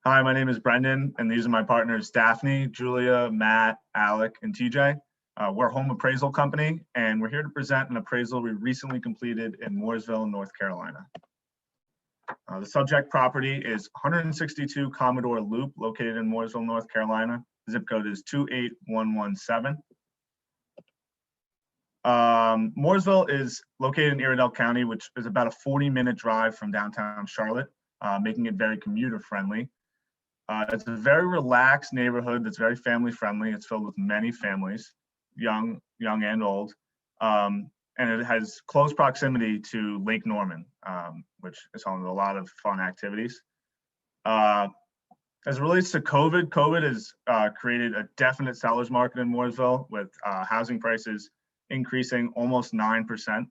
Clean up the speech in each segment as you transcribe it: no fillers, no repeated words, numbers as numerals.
Hi, my name is Brendan, and these are my partners, Daphne, Julia, Matt, Alec, and TJ. We're a home appraisal company, and we're here to present an appraisal we recently completed in Mooresville, North Carolina. The subject property is 162 Commodore Loop, located in Mooresville, North Carolina. Zip code is 28117. Mooresville is located in Iredell County, which is about a 40-minute drive from downtown Charlotte, making it very commuter friendly. It's a very relaxed neighborhood that's very family friendly. It's filled with many families, young and old. And it has close proximity to Lake Norman, which is home to a lot of fun activities. As it relates to COVID has created a definite seller's market in Mooresville, with housing prices increasing almost 9%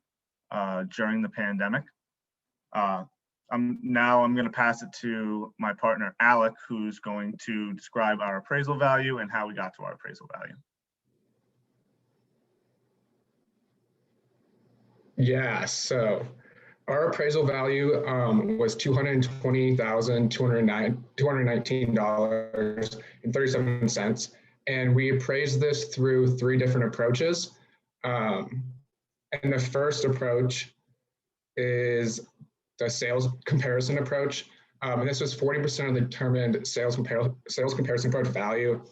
during the pandemic. I'm going to pass it to my partner, Alec, who's going to describe our appraisal value and how we got to our appraisal value. Yeah, so our appraisal value was $220,219.37. And we appraised this through 3 different approaches. And the first approach is the sales comparison approach. And this was 40% of the determined sales comparison approach value.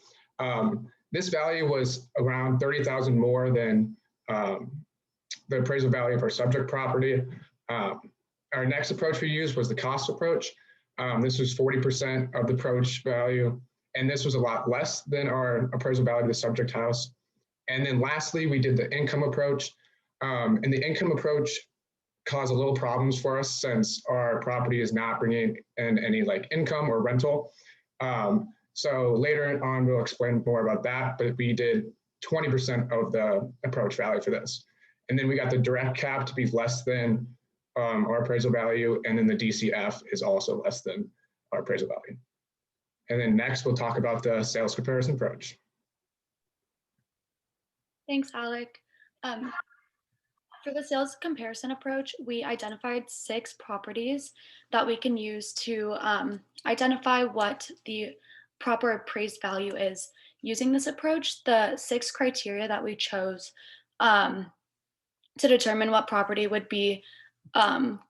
This value was around 30,000 more than the appraisal value of our subject property. Our next approach we used was the cost approach. This was 40% of the approach value, and this was a lot less than our appraisal value of the subject house. And then lastly, we did the income approach. And the income approach caused a little problems for us since our property is not bringing in any income or rental. So later on, we'll explain more about that, but we did 20% of the approach value for this. And then we got the direct cap to be less than our appraisal value, and then the DCF is also less than our appraisal value. And then next, we'll talk about the sales comparison approach. Thanks, Alec. For the sales comparison approach, we identified 6 properties that we can use to identify what the proper appraised value is. Using this approach, the 6 criteria that we chose to determine what property would be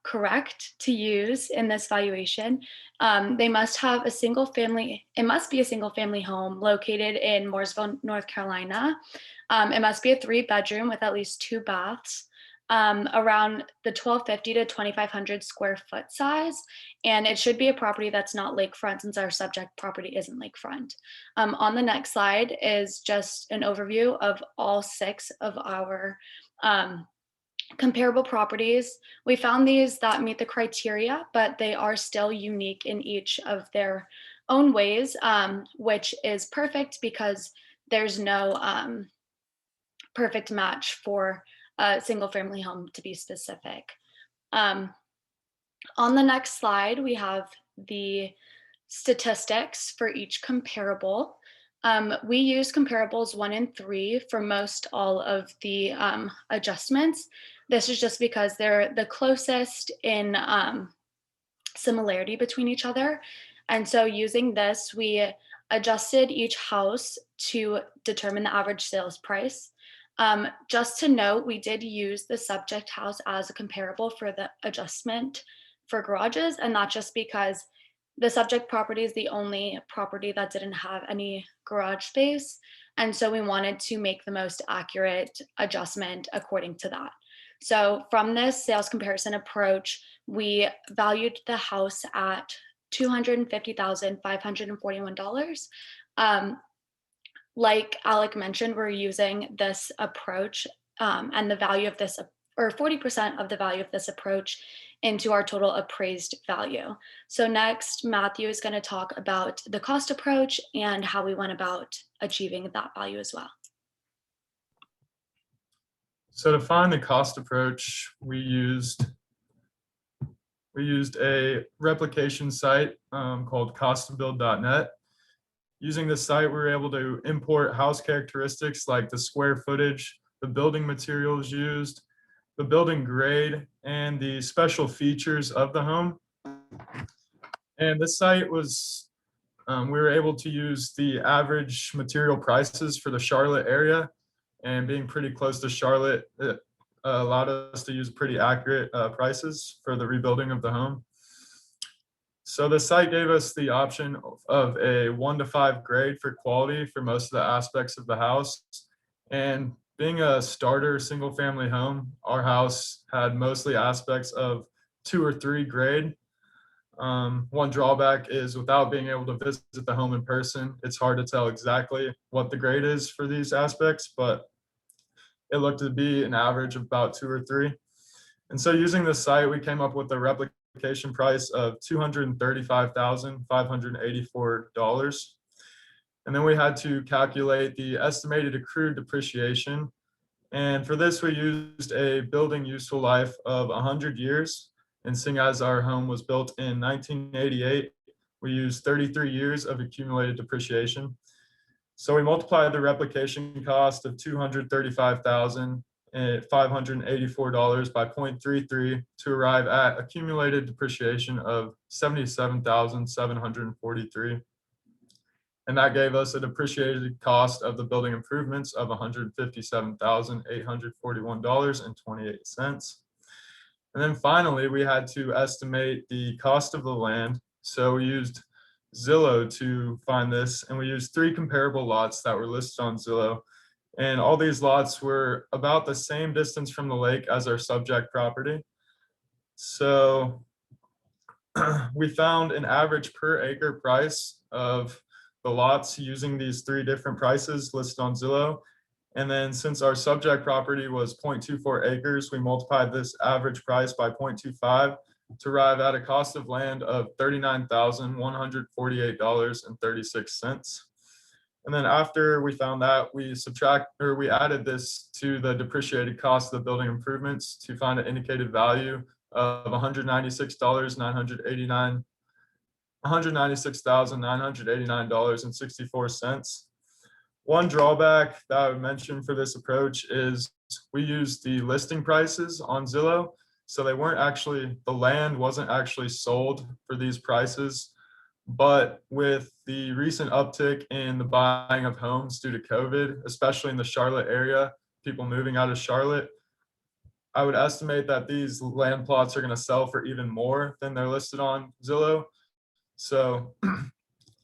correct to use in this valuation. They must have it must be a single family home located in Mooresville, North Carolina. It must be a 3-bedroom with at least 2 baths, around the 1,250 to 2,500 square foot size. And it should be a property that's not lakefront, since our subject property isn't lakefront. On the next slide is just an overview of all 6 of our comparable properties. We found these that meet the criteria, but they are still unique in each of their own ways, which is perfect because there's no perfect match for a single family home, to be specific. On the next slide, we have the statistics for each comparable. We use comparables 1 and 3 for most all of the adjustments. This is just because they're the closest in similarity between each other. And so using this, we adjusted each house to determine the average sales price. Just to note, we did use the subject house as a comparable for the adjustment for garages, and not just because the subject property is the only property that didn't have any garage space. And so we wanted to make the most accurate adjustment according to that. So from this sales comparison approach, we valued the house at $250,541. Like Alec mentioned, we're using this approach and the value of this, or 40% of the value of this approach, into our total appraised value. So next, Matthew is going to talk about the cost approach and how we went about achieving that value as well. So to find the cost approach, we used a replication site called costtobuild.net. Using this site, we were able to import house characteristics like the square footage, the building materials used, the building grade, and the special features of the home. And this site was We were able to use the average material prices for the Charlotte area, and being pretty close to Charlotte, it allowed us to use pretty accurate prices for the rebuilding of the home. So the site gave us the option of a 1 to 5 grade for quality for most of the aspects of the house. And being a starter single family home, our house had mostly aspects of 2 or 3 grade. One drawback is without being able to visit the home in person, it's hard to tell exactly what the grade is for these aspects, but it looked to be an average of about 2 or 3. And so using this site, we came up with a replication price of $235,584. And then we had to calculate the estimated accrued depreciation. And for this, we used a building useful life of 100 years. And seeing as our home was built in 1988, we used 33 years of accumulated depreciation. So we multiplied the replication cost of $235,584 by 0.33 to arrive at accumulated depreciation of $77,743. And that gave us a depreciated cost of the building improvements of $157,841.28. And then finally, we had to estimate the cost of the land. So we used Zillow to find this, and we used 3 comparable lots that were listed on Zillow. And all these lots were about the same distance from the lake as our subject property. So we found an average per acre price of the lots using these 3 different prices listed on Zillow. And then since our subject property was 0.24 acres, we multiplied this average price by 0.25 to arrive at a cost of land of $39,148.36. And then after we found that, we added this to the depreciated cost of the building improvements to find an indicated value of $196,989.64. One drawback that I would mention for this approach is we used the listing prices on Zillow. So the land wasn't actually sold for these prices. But with the recent uptick in the buying of homes due to COVID, especially in the Charlotte area, people moving out of Charlotte, I would estimate that these land plots are going to sell for even more than they're listed on Zillow. So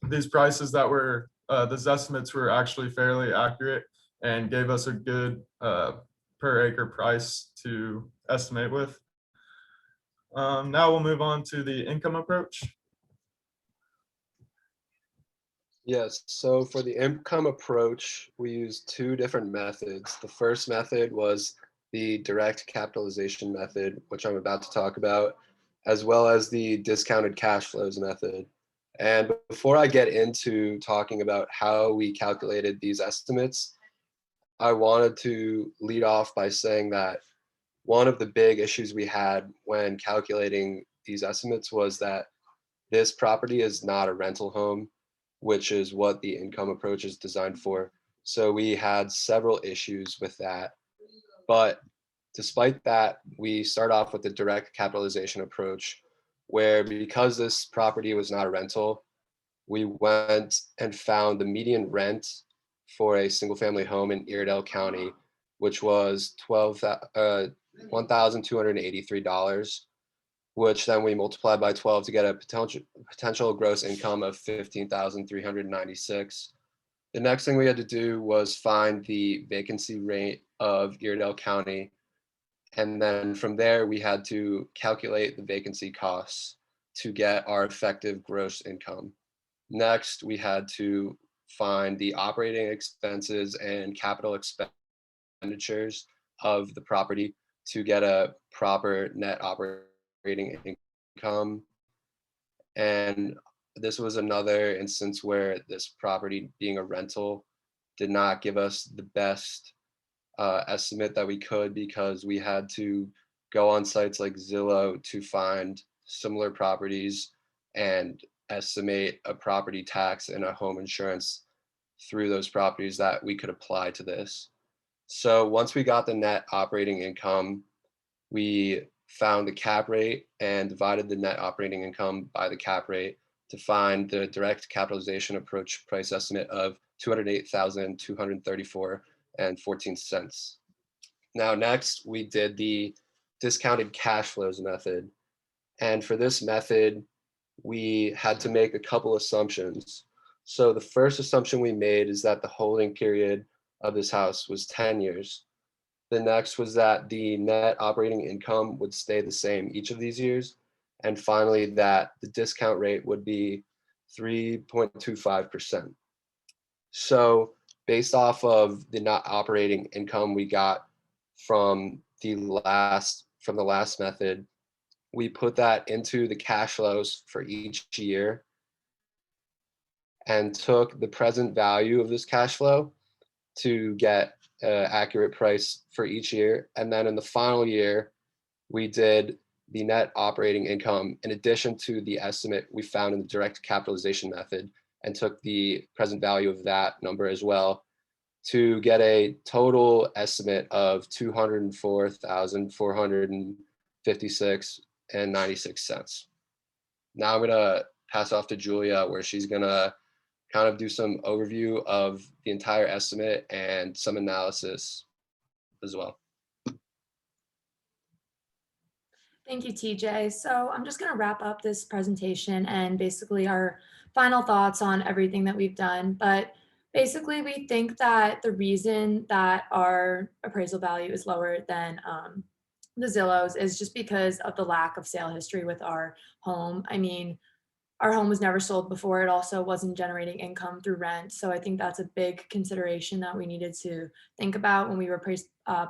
these prices that were, these estimates were actually fairly accurate and gave us a good per acre price to estimate with. Now we'll move on to the income approach. Yes, so for the income approach, we used 2 different methods. The first method was the direct capitalization method, which I'm about to talk about, as well as the discounted cash flows method. And before I get into talking about how we calculated these estimates, I wanted to lead off by saying that one of the big issues we had when calculating these estimates was that this property is not a rental home, which is what the income approach is designed for. So we had several issues with that. But despite that, we start off with the direct capitalization approach, where because this property was not a rental, we went and found the median rent for a single family home in Iredell County, which was $1,283, which then we multiplied by 12 to get a potential gross income of $15,396. The next thing we had to do was find the vacancy rate of Iredell County. And then from there, we had to calculate the vacancy costs to get our effective gross income. Next, we had to find the operating expenses and capital expenditures of the property to get a proper net operating income. And this was another instance where this property, being a rental, did not give us the best estimate that we could, because we had to go on sites like Zillow to find similar properties and estimate a property tax and a home insurance through those properties that we could apply to this. So once we got the net operating income, we found the cap rate and divided the net operating income by the cap rate, to find the direct capitalization approach price estimate of 208,234 and 14 cents. Now, next we did the discounted cash flows method. And for this method, we had to make a couple assumptions. So the first assumption we made is that the holding period of this house was 10 years. The next was that the net operating income would stay the same each of these years. And finally, that the discount rate would be 3.25%. So based off of the net operating income we got from the last method, we put that into the cash flows for each year and took the present value of this cash flow to get an accurate price for each year. And then in the final year, we did the net operating income in addition to the estimate we found in the direct capitalization method, and took the present value of that number as well to get a total estimate of 204,456 and 96 cents. Now I'm gonna pass off to Julia, where she's gonna kind of do some overview of the entire estimate and some analysis as well. Thank you, TJ. So I'm just going to wrap up this presentation and basically our final thoughts on everything that we've done. But basically, we think that the reason that our appraisal value is lower than the Zillows is just because of the lack of sale history with our home. I mean, our home was never sold before. It also wasn't generating income through rent. So I think that's a big consideration that we needed to think about when we were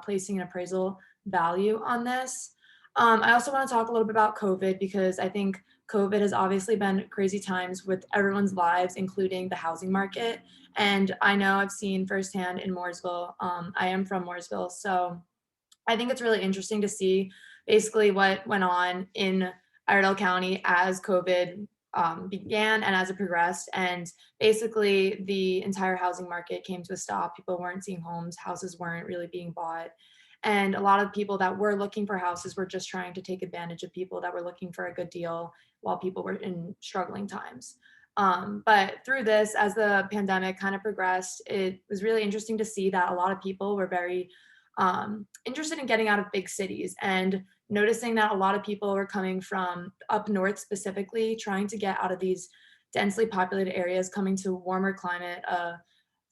placing an appraisal value on this. I also want to talk a little bit about COVID, because I think COVID has obviously been crazy times with everyone's lives, including the housing market. And I know I've seen firsthand in Mooresville. I am from Mooresville, so I think it's really interesting to see basically what went on in Iredell County as COVID began and as it progressed. And basically the entire housing market came to a stop. People weren't seeing homes, houses weren't really being bought. And a lot of people that were looking for houses were just trying to take advantage of people that were looking for a good deal while people were in struggling times. But through this, as the pandemic kind of progressed, it was really interesting to see that a lot of people were very interested in getting out of big cities, and noticing that a lot of people were coming from up north specifically, trying to get out of these densely populated areas, coming to a warmer climate,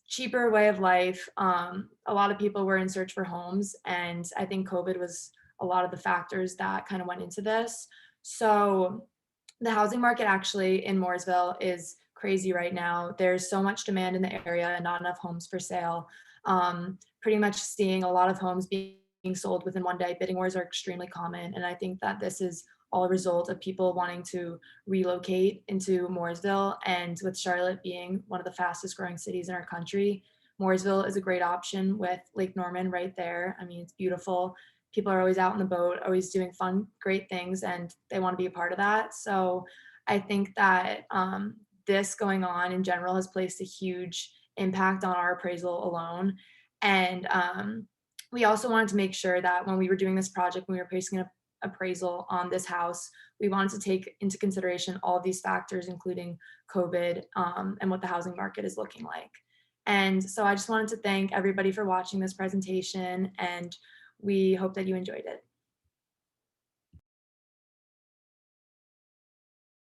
cheaper way of life. A lot of people were in search for homes, and I think COVID was a lot of the factors that kind of went into this. So the housing market actually in Mooresville is crazy right now. There's so much demand in the area and not enough homes for sale. Pretty much seeing a lot of homes being sold within one day. Bidding wars are extremely common, and I think that this is all a result of people wanting to relocate into Mooresville. And with Charlotte being one of the fastest growing cities in our country, Mooresville is a great option with Lake Norman right there. I mean, it's beautiful. People are always out on the boat, always doing fun, great things, and they want to be a part of that. So I think that this going on in general has placed a huge impact on our appraisal alone. And we also wanted to make sure that when we were doing this project, when we were placing an appraisal on this house, we wanted to take into consideration all of these factors, including COVID and what the housing market is looking like. And so I just wanted to thank everybody for watching this presentation, and we hope that you enjoyed it.